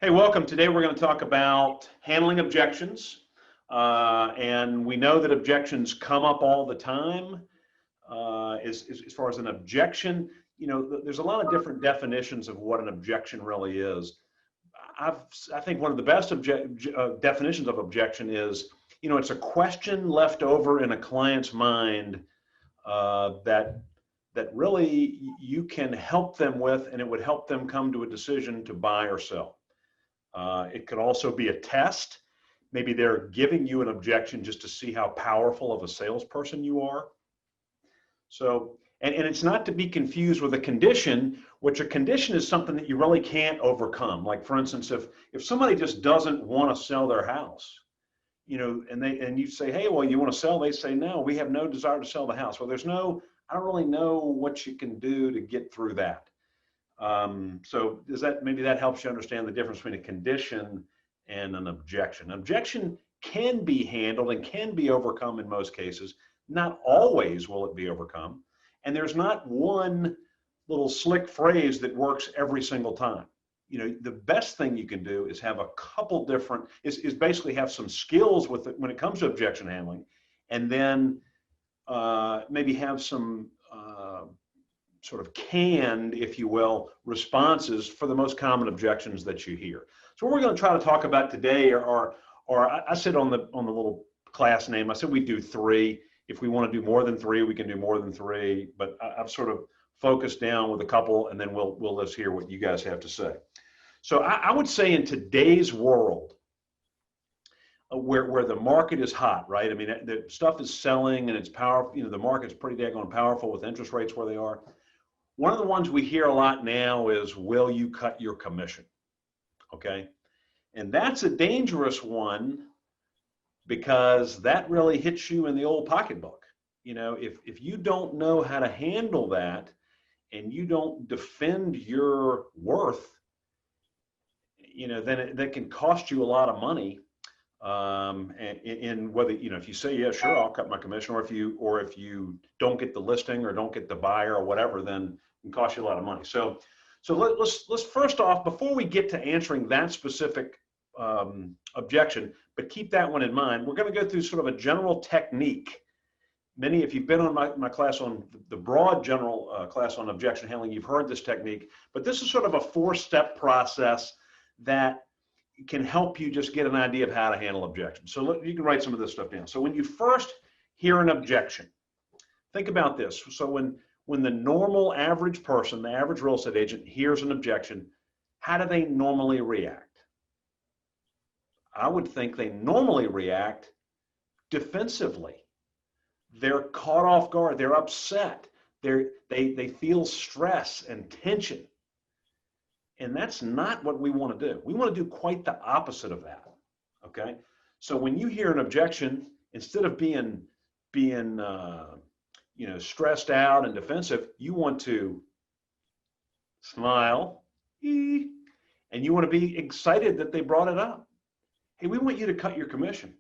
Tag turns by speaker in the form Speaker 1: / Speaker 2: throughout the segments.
Speaker 1: Hey, welcome. Today we're going to talk about handling objections. And we know that objections come up all the time. As far as an objection, there's a lot of different definitions of what an objection really is. I think one of the best definitions of objection is, it's a question left over in a client's mind that really you can help them with, and it would help them come to a decision to buy or sell. It could also be a test. Maybe they're giving you an objection just to see how powerful of a salesperson you are. So, and it's not to be confused with a condition, which a condition is something that you really can't overcome. Like, for instance, if somebody just doesn't want to sell their house, and you say, hey, well, you want to sell? They say, no, we have no desire to sell the house. Well, I don't really know what you can do to get through that. So maybe that helps you understand the difference between a condition and an objection. An objection can be handled and can be overcome in most cases. Not always will it be overcome. And there's not one little slick phrase that works every single time. The best thing you can do is have a couple different, is basically have some skills with it when it comes to objection handling, and then maybe have some sort of canned, if you will, responses for the most common objections that you hear. So what we're going to try to talk about today or I said on the little class name, I said we do 3. If we want to do more than 3, we can do more than 3, but I've sort of focused down with a couple, and then we'll just hear what you guys have to say. So I would say in today's world, where the market is hot, right? I mean, the stuff is selling and it's powerful. The market's pretty daggone powerful with interest rates where they are. One of the ones we hear a lot now is, will you cut your commission? Okay. And that's a dangerous one because that really hits you in the old pocketbook. If you don't know how to handle that and you don't defend your worth, then that can cost you a lot of money. And whether, if you say, yeah, sure, I'll cut my commission, or if you don't get the listing or don't get the buyer or whatever, then it can cost you a lot of money. So let's first off, before we get to answering that specific objection, but keep that one in mind, we're going to go through sort of a general technique. If you've been on my class on the broad general class on objection handling, you've heard this technique, but this is sort of a 4-step process that can help you just get an idea of how to handle objections. So you can write some of this stuff down. So when you first hear an objection, think about this. So when the normal average person, the average real estate agent, hears an objection, how do they normally react? I would think they normally react defensively. They're caught off guard. They're upset. They feel stress and tension. And that's not what we want to do. We want to do quite the opposite of that. Okay. So when you hear an objection, instead of being stressed out and defensive, you want to smile, and you want to be excited that they brought it up. Hey, we want you to cut your commission.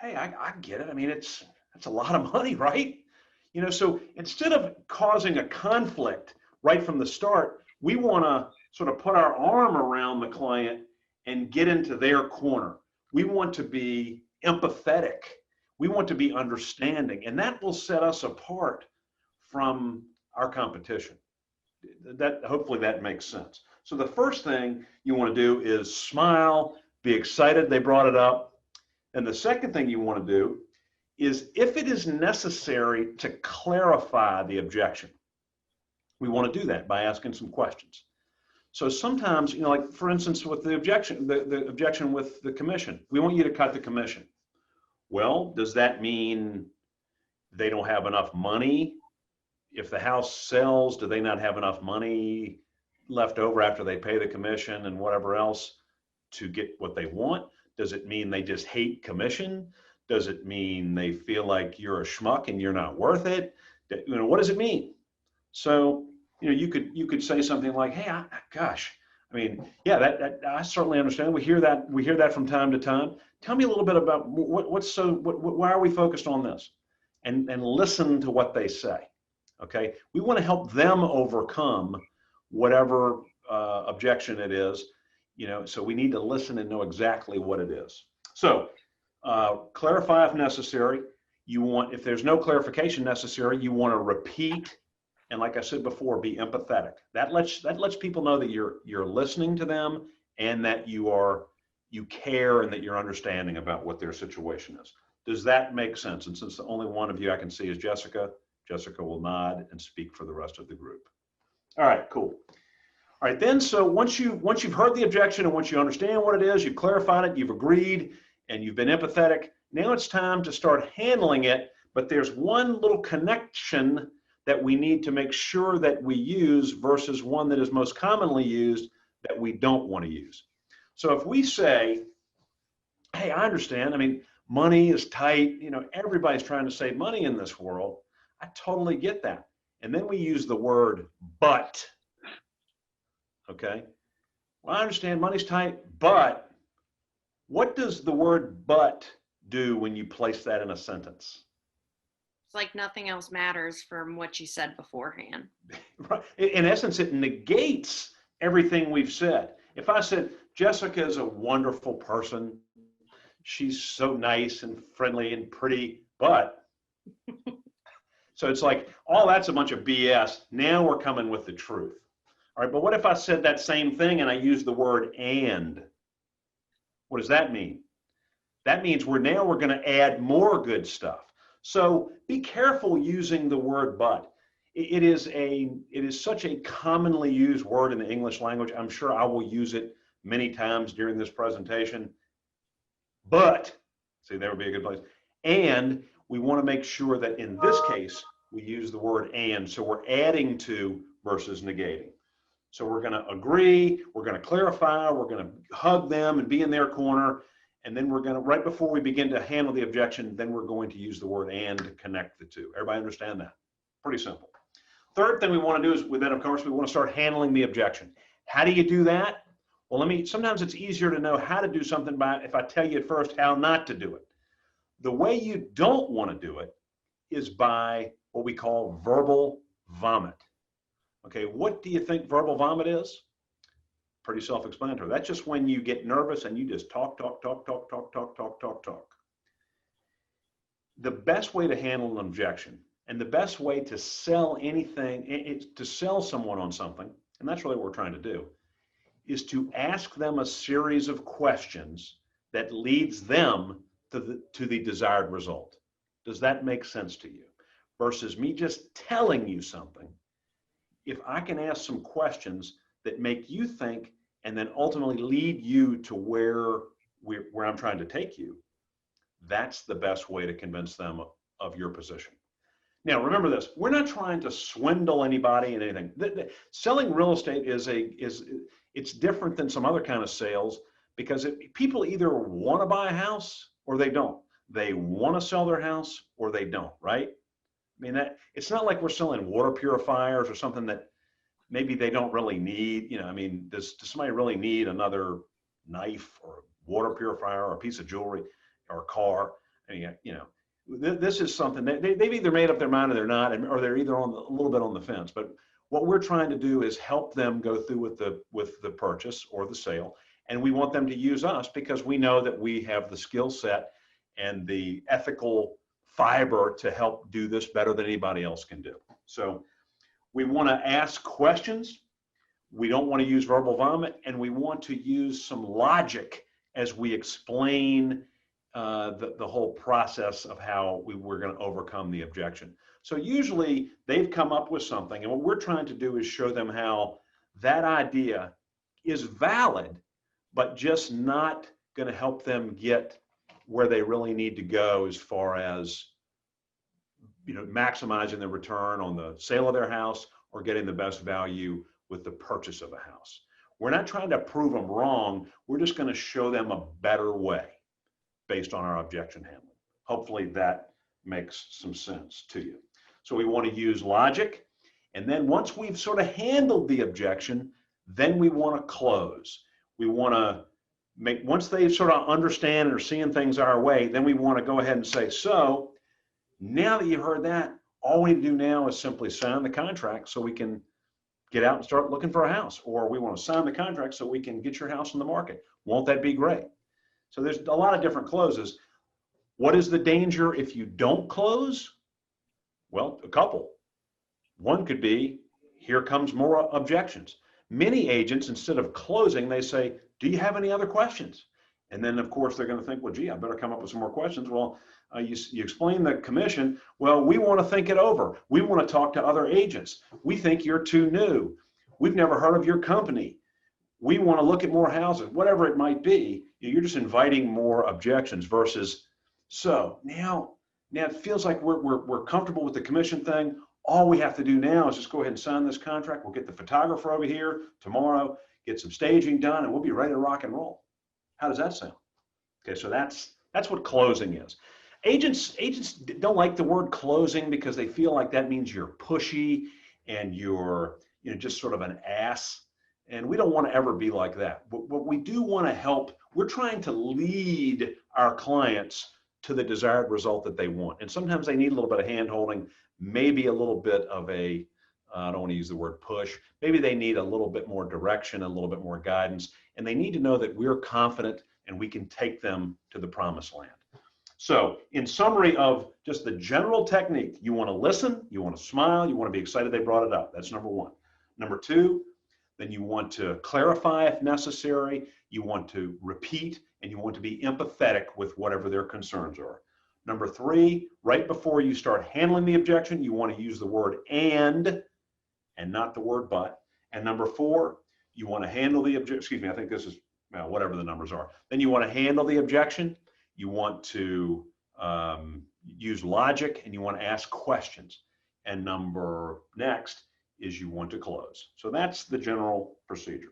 Speaker 1: Hey, I get it. I mean, that's a lot of money, right? So instead of causing a conflict right from the start, we want to sort of put our arm around the client and get into their corner. We want to be empathetic. We want to be understanding, and that will set us apart from our competition. Hopefully that makes sense. So the first thing you want to do is smile, be excited they brought it up. And the second thing you want to do is, if it is necessary to clarify the objection, we want to do that by asking some questions. So sometimes, like for instance, with the objection, the objection with the commission, we want you to cut the commission. Well, does that mean they don't have enough money? If the house sells, do they not have enough money left over after they pay the commission and whatever else to get what they want? Does it mean they just hate commission? Does it mean they feel like you're a schmuck and you're not worth it? What does it mean? So, you could say something like, hey, gosh, I mean, yeah, that I certainly understand. We hear that from time to time. Tell me a little bit about why are we focused on this? And listen to what they say. Okay, we want to help them overcome whatever objection it is. So we need to listen and know exactly what it is. So clarify if necessary. If there's no clarification necessary, you want to repeat. And like I said before, be empathetic. That lets people know that you're listening to them and that you care and that you're understanding about what their situation is. Does that make sense? And since the only one of you I can see is Jessica, Jessica will nod and speak for the rest of the group. All right, cool. All right, then, so once you've heard the objection and once you understand what it is, you've clarified it, you've agreed, and you've been empathetic, now it's time to start handling it, but there's one little connection that we need to make sure that we use versus one that is most commonly used that we don't want to use. So if we say, hey, I understand, I mean, money is tight, everybody's trying to save money in this world. I totally get that. And then we use the word but. Okay, well, I understand money's tight, but what does the word but do when you place that in a sentence?
Speaker 2: It's like nothing else matters from what you said beforehand.
Speaker 1: Right. In essence, it negates everything we've said. If I said, Jessica is a wonderful person, she's so nice and friendly and pretty, but, so it's like, oh, that's a bunch of BS. Now we're coming with the truth. All right, but what if I said that same thing and I used the word and? What does that mean? That means we're going to add more good stuff. So be careful using the word but. It is such a commonly used word in the English language. I'm sure I will use it many times during this presentation. But, see, that would be a good place. And we want to make sure that in this case, we use the word and. So we're adding to versus negating. So we're going to agree, we're going to clarify, we're going to hug them and be in their corner. And then we're going to, right before we begin to handle the objection, then we're going to use the word and to connect the two. Everybody understand that? Pretty simple. Third thing we want to do is, with that, of course, we want to start handling the objection. How do you do that? Well, sometimes it's easier to know how to do something if I tell you at first how not to do it. The way you don't want to do it is by what we call verbal vomit. Okay, what do you think verbal vomit is? Pretty self-explanatory. That's just when you get nervous and you just talk. The best way to handle an objection and the best way to sell anything, to sell someone on something, and that's really what we're trying to do, is to ask them a series of questions that leads them to the desired result. Does that make sense to you? Versus me just telling you something. If I can ask some questions that make you think and then ultimately lead you to where I'm trying to take you, that's the best way to convince them of your position. Now, remember this, we're not trying to swindle anybody in anything. Selling real estate it's different than some other kind of sales because people either want to buy a house or they don't. They want to sell their house or they don't, right? I mean, it's not like we're selling water purifiers or something that maybe they don't really need. Does somebody really need another knife or water purifier or a piece of jewelry or a car? This is something that they've either made up their mind or they're not, or they're either a little bit on the fence. But what we're trying to do is help them go through with the purchase or the sale, and we want them to use us because we know that we have the skill set and the ethical fiber to help do this better than anybody else can do. So we want to ask questions. We don't want to use verbal vomit, and we want to use some logic as we explain the whole process of how we're going to overcome the objection. So usually they've come up with something, and what we're trying to do is show them how that idea is valid, but just not going to help them get where they really need to go as far as maximizing the return on the sale of their house or getting the best value with the purchase of a house. We're not trying to prove them wrong. We're just going to show them a better way based on our objection handling. Hopefully that makes some sense to you. So we want to use logic. And then once we've sort of handled the objection, then we want to close. We want to once they sort of understand and are seeing things our way, then we want to go ahead and say, so now that you've heard that, all we need to do now is simply sign the contract so we can get out and start looking for a house, or we want to sign the contract so we can get your house on the market. Won't that be great? So there's a lot of different closes. What is the danger if you don't close? Well, a couple. One could be, here comes more objections. Many agents, instead of closing, they say, do you have any other questions? And then, of course, they're going to think, well, gee, I better come up with some more questions. Well, you explain the commission. Well, we want to think it over. We want to talk to other agents. We think you're too new. We've never heard of your company. We want to look at more houses, whatever it might be. You're just inviting more objections versus, so now it feels like we're comfortable with the commission thing. All we have to do now is just go ahead and sign this contract. We'll get the photographer over here tomorrow, get some staging done, and we'll be ready to rock and roll. How does that sound? Okay, so that's what closing is. Agents don't like the word closing because they feel like that means you're pushy and you're just sort of an ass. And we don't want to ever be like that. But we do want to help. We're trying to lead our clients to the desired result that they want. And sometimes they need a little bit of hand-holding, maybe a little bit of a, I don't want to use the word push, maybe they need a little bit more direction, a little bit more guidance, and they need to know that we're confident and we can take them to the promised land. So in summary of just the general technique, you want to listen, you want to smile, you want to be excited they brought it up. That's number one. Number two, then you want to clarify if necessary, you want to repeat, and you want to be empathetic with whatever their concerns are. Number three, right before you start handling the objection, you want to use the word and not the word but. And number four, you want to handle the objection, excuse me, I think this is, well, whatever the numbers are. Then you want to handle the objection, you want to use logic, and you want to ask questions. And next is you want to close. So that's the general procedure.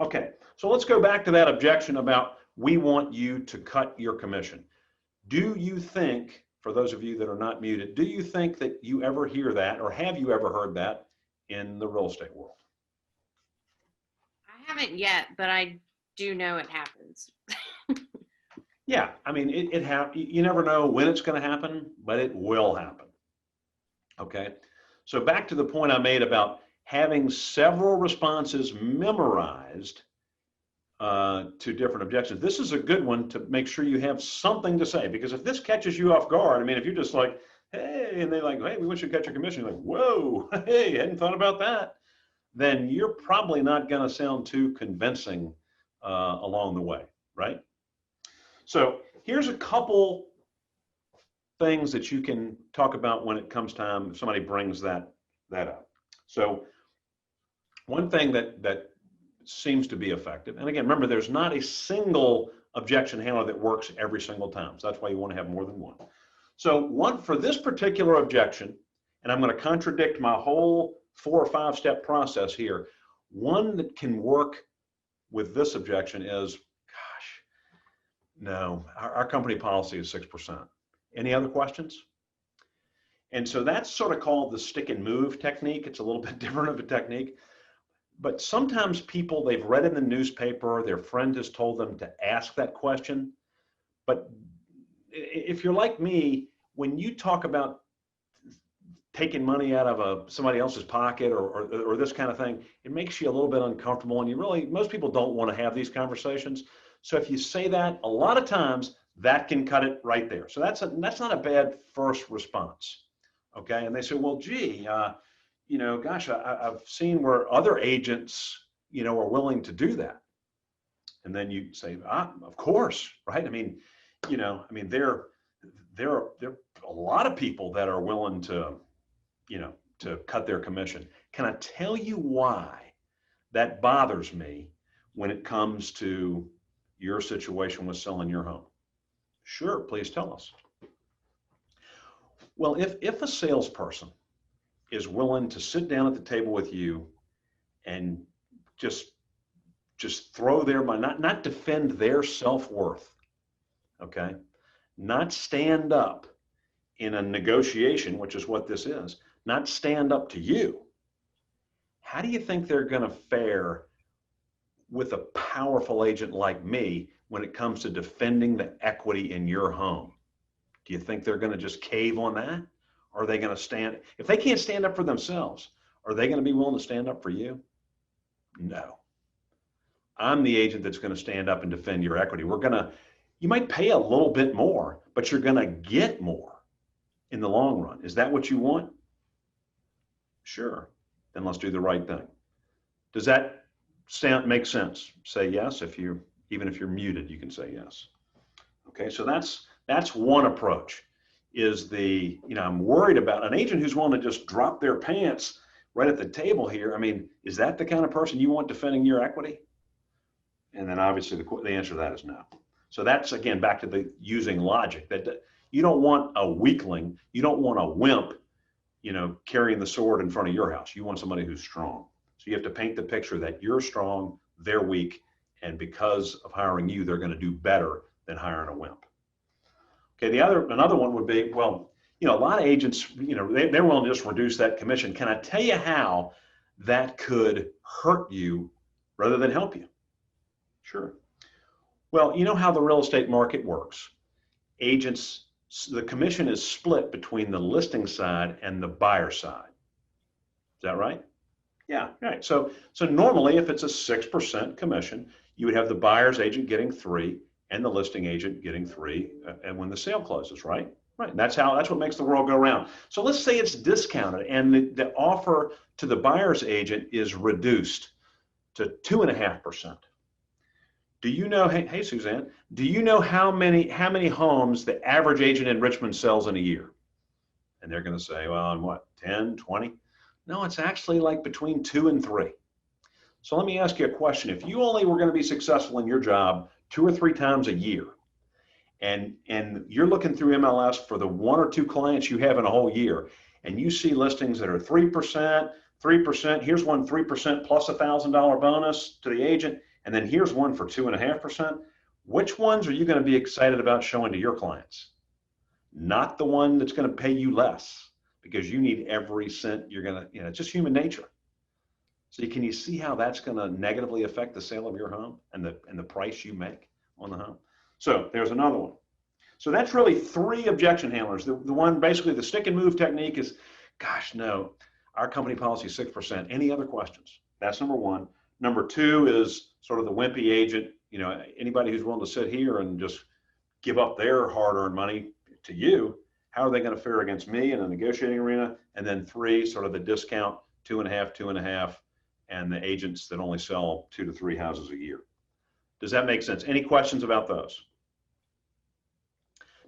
Speaker 1: Okay, so let's go back to that objection about we want you to cut your commission. Do you think, for those of you that are not muted, do you think that you ever hear that, or have you ever heard that in the real estate world?
Speaker 2: I haven't yet, but I do know it happens.
Speaker 1: Yeah, I mean, you never know when it's going to happen, but it will happen. Okay, so back to the point I made about having several responses memorized to different objections. This is a good one to make sure you have something to say, because if this catches you off guard, I mean, if you're just like, hey, and they're like, hey, we want you to cut your commission, you're like, whoa, hey, hadn't thought about that, then you're probably not going to sound too convincing along the way, right? So here's a couple things that you can talk about when it comes time if somebody brings that up. So one thing that seems to be effective, and again, remember, there's not a single objection handler that works every single time. So that's why you want to have more than one. So one for this particular objection, and I'm going to contradict my whole 4 or 5 step process here. One that can work with this objection is, gosh, no, our company policy is 6%. Any other questions? And so that's sort of called the stick and move technique. It's a little bit different of a technique. But sometimes people, they've read in the newspaper, their friend has told them to ask that question. But if you're like me, when you talk about taking money out of somebody else's pocket or this kind of thing, it makes you a little bit uncomfortable. And most people don't want to have these conversations. So if you say that, a lot of times that can cut it right there. So that's not a bad first response. Okay. And they say, well, gee, gosh, I've seen where other agents, are willing to do that. And then you say, of course, right? I mean, there are a lot of people that are willing to cut their commission. Can I tell you why that bothers me when it comes to your situation with selling your home? Sure, please tell us. Well, if a salesperson is willing to sit down at the table with you and just throw their money, not defend their self-worth, okay, not stand up in a negotiation, which is what this is, not stand up to you, how do you think they're going to fare with a powerful agent like me when it comes to defending the equity in your home? Do you think they're going to just cave on that? Or are they going to stand, if they can't stand up for themselves, Are they going to be willing to stand up for you? No. I'm the agent that's going to stand up and defend your equity. You might pay a little bit more, but you're going to get more in the long run. Is that what you want? Sure. Then let's do the right thing. Does that make sense? Say yes. Even if you're muted, you can say yes. Okay, so that's one approach. I'm worried about an agent who's willing to just drop their pants right at the table here. I mean, is that the kind of person you want defending your equity? And then obviously the answer to that is no. So that's, again, back to the using logic, that you don't want a weakling, you don't want a wimp, carrying the sword in front of your house. You want somebody who's strong. So you have to paint the picture that you're strong, they're weak, and because of hiring you, they're going to do better than hiring a wimp. Okay, another one would be, well, a lot of agents, they're willing to just reduce that commission. Can I tell you how that could hurt you rather than help you? Sure. Well, you know how the real estate market works. The commission is split between the listing side and the buyer side. Is that right? Yeah, right. So normally if it's a 6% commission, you would have the buyer's agent getting 3 and the listing agent getting 3 and when the sale closes, right? Right. And that's what makes the world go round. So let's say it's discounted and the offer to the buyer's agent is reduced to 2.5%. Do you know, hey Suzanne, do you know how many homes the average agent in Richmond sells in a year? And they're going to say, well, in what, 10, 20? No, it's actually like between 2 and 3. So let me ask you a question. If you only were going to be successful in your job 2 or 3 times a year, and you're looking through MLS for the 1 or 2 clients you have in a whole year, and you see listings that are 3%, here's one 3% plus $1,000 bonus to the agent, and then here's one for 2.5%. Which ones are you going to be excited about showing to your clients? Not the one that's going to pay you less, because you need every cent you're going to, it's just human nature. So can you see how that's going to negatively affect the sale of your home and the price you make on the home? So there's another one. So that's really 3 objection handlers. The one, basically the stick and move technique is, gosh, no, our company policy is 6%. Any other questions? That's number 1. Number 2 is sort of the wimpy agent, anybody who's willing to sit here and just give up their hard-earned money to you. How are they going to fare against me in a negotiating arena? And then 3, sort of the discount, 2.5, and the agents that only sell 2 to 3 houses a year. Does that make sense? Any questions about those?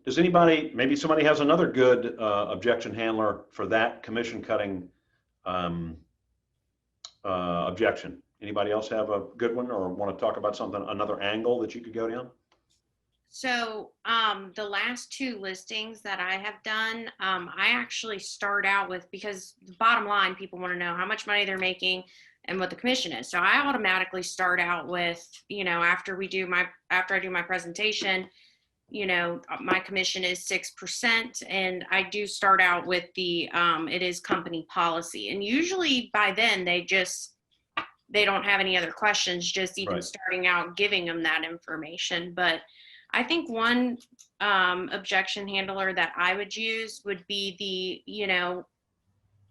Speaker 1: Does maybe somebody has another good objection handler for that commission cutting objection? Anybody else have a good one or want to talk about something, another angle that you could go down?
Speaker 2: So the last 2 listings that I have done, I actually start out with, because the bottom line, people want to know how much money they're making and what the commission is. So I automatically start out with, after I do my presentation, my commission is 6%, and I do start out with it is company policy. And usually by then they don't have any other questions, just even
Speaker 1: right.
Speaker 2: Starting out, giving them that information. But I think one objection handler that I would use would be the,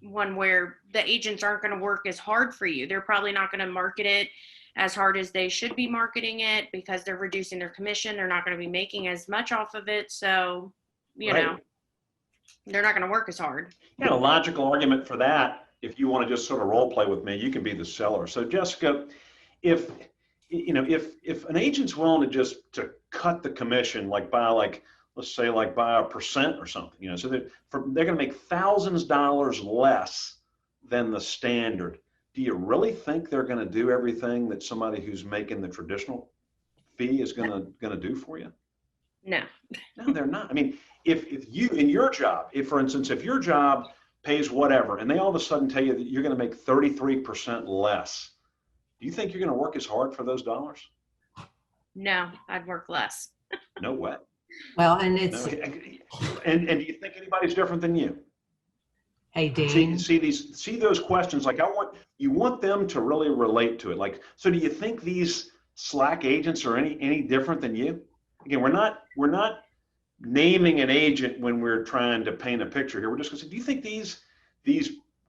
Speaker 2: one where the agents aren't going to work as hard for you. They're probably not going to market it as hard as they should be marketing it, because they're reducing their commission. They're not going to be making as much off of it. So, they're not going to work as hard.
Speaker 1: A logical argument for that, if you want to just sort of role play with me, you can be the seller. So Jessica, if an agent's willing to cut the commission, let's say by 1% or something, so they're going to make thousands of dollars less than the standard. Do you really think they're going to do everything that somebody who's making the traditional fee is going to do for you?
Speaker 2: No.
Speaker 1: No, they're not. I mean, if you, in your job, for instance, if your job pays whatever, and they all of a sudden tell you that you're going to make 33% less, do you think you're going to work as hard for those dollars?
Speaker 2: No, I'd work less.
Speaker 1: No way.
Speaker 3: Well, and it's
Speaker 1: and do you think anybody's different than you?
Speaker 3: Hey, Deane.
Speaker 1: See those questions. You want them to really relate to it. So do you think these slack agents are any different than you? Again, we're not naming an agent when we're trying to paint a picture here. We're just going to say, do you think these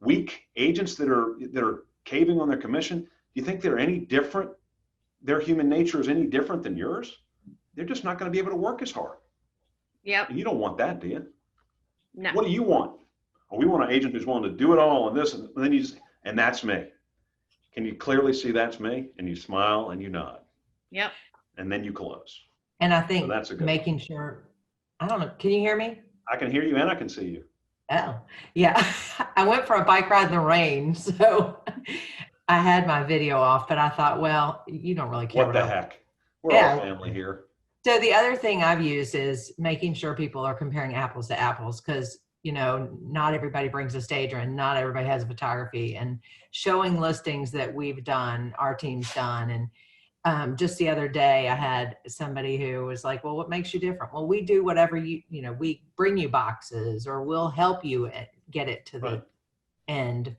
Speaker 1: weak agents that are caving on their commission, do you think they're any different? Their human nature is any different than yours? They're just not going to be able to work as hard.
Speaker 2: Yep.
Speaker 1: And you don't want that, do you?
Speaker 2: No.
Speaker 1: What do you want? Oh, we want an agent who's willing to do it all and this, and then and that's me. Can you clearly see that's me? And you smile and you nod.
Speaker 2: Yep.
Speaker 1: And then you close.
Speaker 3: And I think
Speaker 1: So that's a good
Speaker 3: making sure, I don't know, can you hear me?
Speaker 1: I can hear you and I can see you.
Speaker 3: Oh, yeah. I went for a bike ride in the rain, so I had my video off, but I thought, well, you don't really care.
Speaker 1: What the heck? We're all family here.
Speaker 3: So the other thing I've used is making sure people are comparing apples to apples, because, you know, not everybody brings a stager and not everybody has photography, and showing listings that we've done, our team's done. And just the other day I had somebody who was like, well, what makes you different? Well, we do whatever you know, we bring you boxes, or we'll help you get it to the end.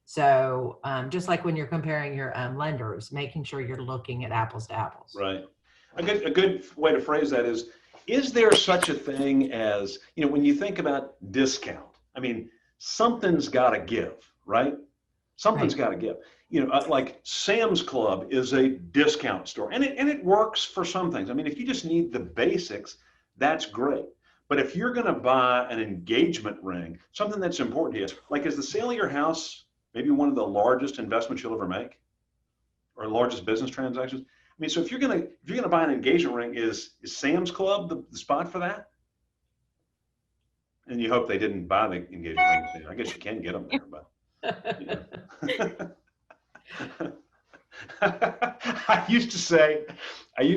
Speaker 3: So just like when you're comparing your lenders, making sure you're looking at apples to apples.
Speaker 1: Right. A good way to phrase that is there such a thing as, you know, when you think about discount, I mean, something's got to give, right? Something's got to give. You know, like Sam's Club is a discount store, and it works for some things. I mean, if you just need the basics, that's great. But if you're going to buy an engagement ring, something that's important to you, like, is the sale of your house maybe one of the largest investments you'll ever make, or largest business transactions? I mean, so if you're gonna buy an engagement ring, is Sam's Club the spot for that? And you hope they didn't buy the engagement rings there. I guess you can get them there, but I used to say,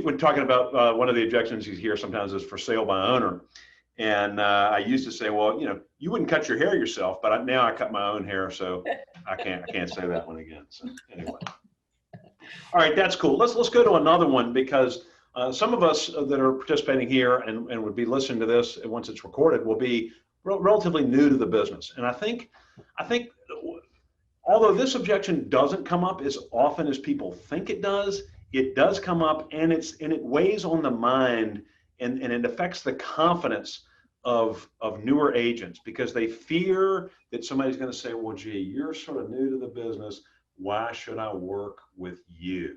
Speaker 1: when talking about one of the objections you hear sometimes is for sale by owner, and I used to say, well, you know, you wouldn't cut your hair yourself, but now I cut my own hair, so I can't say that one again. So anyway. All right, that's cool. Let's go to another one, because some of us that are participating here and would be listening to this once it's recorded will be relatively new to the business. And I think although this objection doesn't come up as often as people think it does come up, and it weighs on the mind, and it affects the confidence of newer agents, because they fear that somebody's going to say, well, gee, you're sort of new to the business. Why should I work with you?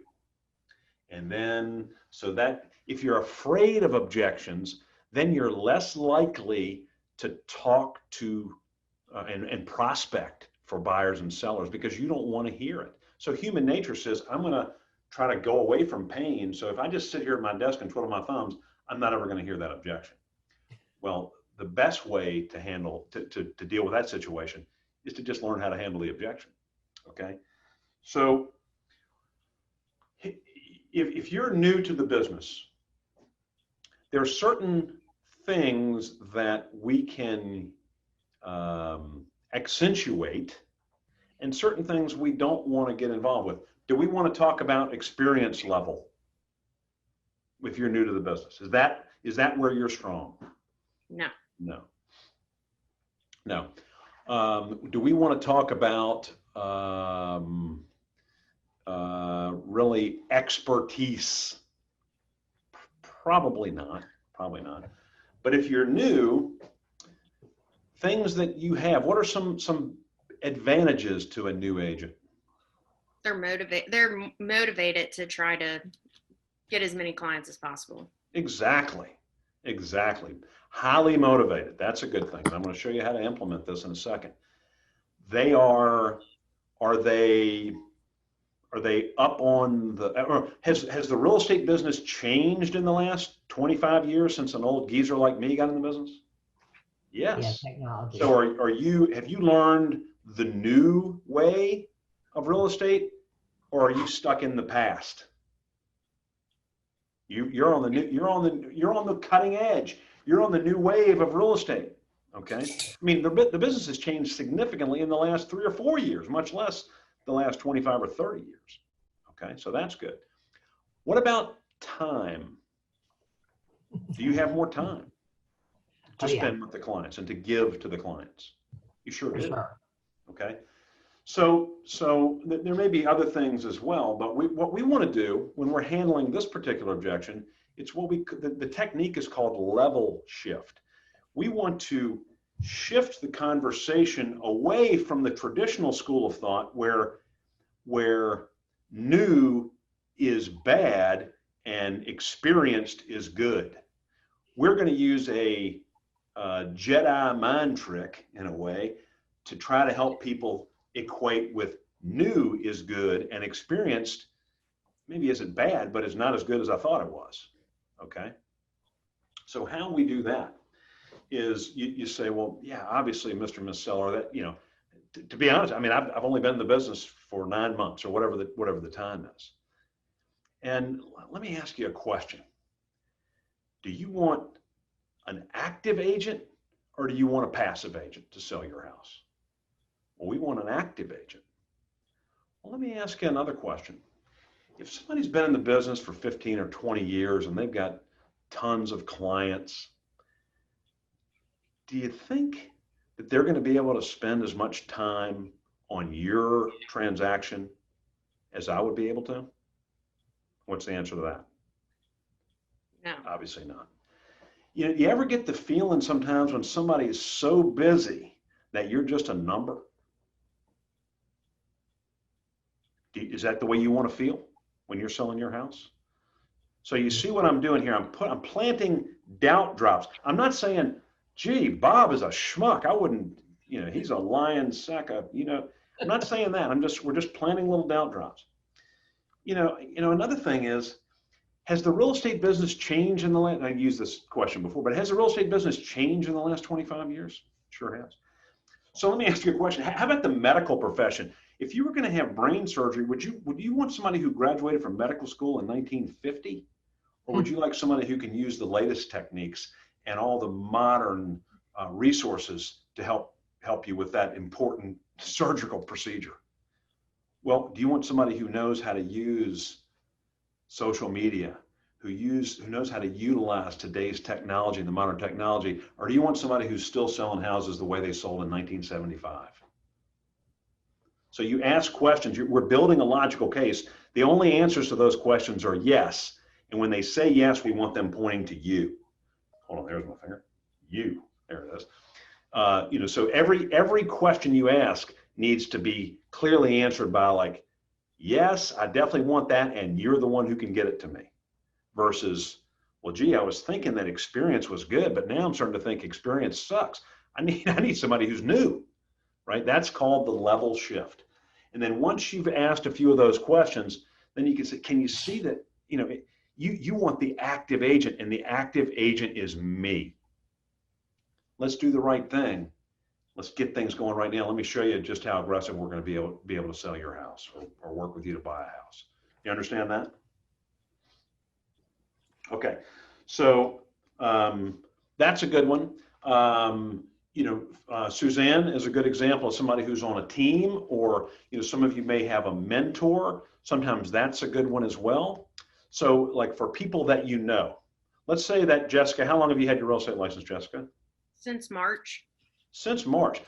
Speaker 1: And then, so that if you're afraid of objections, then you're less likely to talk to and prospect for buyers and sellers, because you don't want to hear it. So human nature says, I'm going to try to go away from pain. So if I just sit here at my desk and twiddle my thumbs, I'm not ever going to hear that objection. Well, the best way to handle, to deal with that situation is to just learn how to handle the objection. Okay. So if you're new to the business, there are certain things that we can accentuate, and certain things we don't want to get involved with. Do we want to talk about experience level if you're new to the business? Is that where you're strong? No. Do we want to talk about really expertise? Probably not. But if you're new, things that you have, what are some advantages to a new agent?
Speaker 2: They're motivated to try to get as many clients as possible. Exactly.
Speaker 1: Highly motivated. That's a good thing. I'm going to show you how to implement this in a second. They are they up on the, or has the real estate business changed in the last 25 years since an old geezer like me got in the business? Yes.
Speaker 3: Yeah, technology.
Speaker 1: So have you learned the new way of real estate, or are you stuck in the past? You're on the cutting edge. You're on the new wave of real estate. Okay. I mean, the business has changed significantly in the last 3 or 4 years, much less the last 25 or 30 years. Okay. So that's good. What about time? Do you have more time to spend with the clients and to give to the clients? You sure do.
Speaker 3: Sure.
Speaker 1: Okay. So there may be other things as well, but what we want to do when we're handling this particular objection, it's what the technique is called level shift. We want to shift the conversation away from the traditional school of thought where new is bad and experienced is good. We're going to use a Jedi mind trick in a way to try to help people equate with new is good and experienced maybe isn't bad, but it's not as good as I thought it was. Okay. So how we do that is you say, well, yeah, obviously, Mr. and Miss Seller, that, you know, to be honest, I mean, I've only been in the business for 9 months or whatever the time is. And let me ask you a question. Do you want an active agent or do you want a passive agent to sell your house? Well, we want an active agent. Well, let me ask you another question. If somebody's been in the business for 15 or 20 years and they've got tons of clients, do you think that they're going to be able to spend as much time on your transaction as I would be able to? What's the answer to that?
Speaker 2: No.
Speaker 1: Obviously not. You know, you ever get the feeling sometimes when somebody is so busy that you're just a number? Is that the way you want to feel when you're selling your house? So you see what I'm doing here? I'm planting doubt drops. I'm not saying, gee, Bob is a schmuck. I wouldn't, you know, he's a lying sack of, you know, I'm not saying that. We're just planting little doubt drops. You know, another thing is, has the real estate business changed in the last, I've used this question before, but has the real estate business changed in the last 25 years? Sure has. So let me ask you a question. How about the medical profession? If you were going to have brain surgery, would you want somebody who graduated from medical school in 1950? Or would you like somebody who can use the latest techniques and all the modern resources to help you with that important surgical procedure? Well, do you want somebody who knows how to use social media, who knows how to utilize today's technology, the modern technology, or do you want somebody who's still selling houses the way they sold in 1975? So you ask questions. We're building a logical case. The only answers to those questions are yes. And when they say yes, we want them pointing to you. Hold on, there's my finger. You, there it is. You know, so every question you ask needs to be clearly answered by like, yes, I definitely want that, and you're the one who can get it to me. Versus, well, gee, I was thinking that experience was good, but now I'm starting to think experience sucks. I need somebody who's new, right? That's called the level shift. And then once you've asked a few of those questions, then you can say, can you see that, you know, you want the active agent, and the active agent is me. Let's do the right thing. Let's get things going right now. Let me show you just how aggressive we're going to be able to sell your house or work with you to buy a house. You understand that? Okay, so that's a good one. You know, Suzanne is a good example of somebody who's on a team, or, you know, some of you may have a mentor. Sometimes that's a good one as well. So like for people that you know, let's say that Jessica, how long have you had your real estate license, Jessica?
Speaker 2: Since March.
Speaker 1: Since March.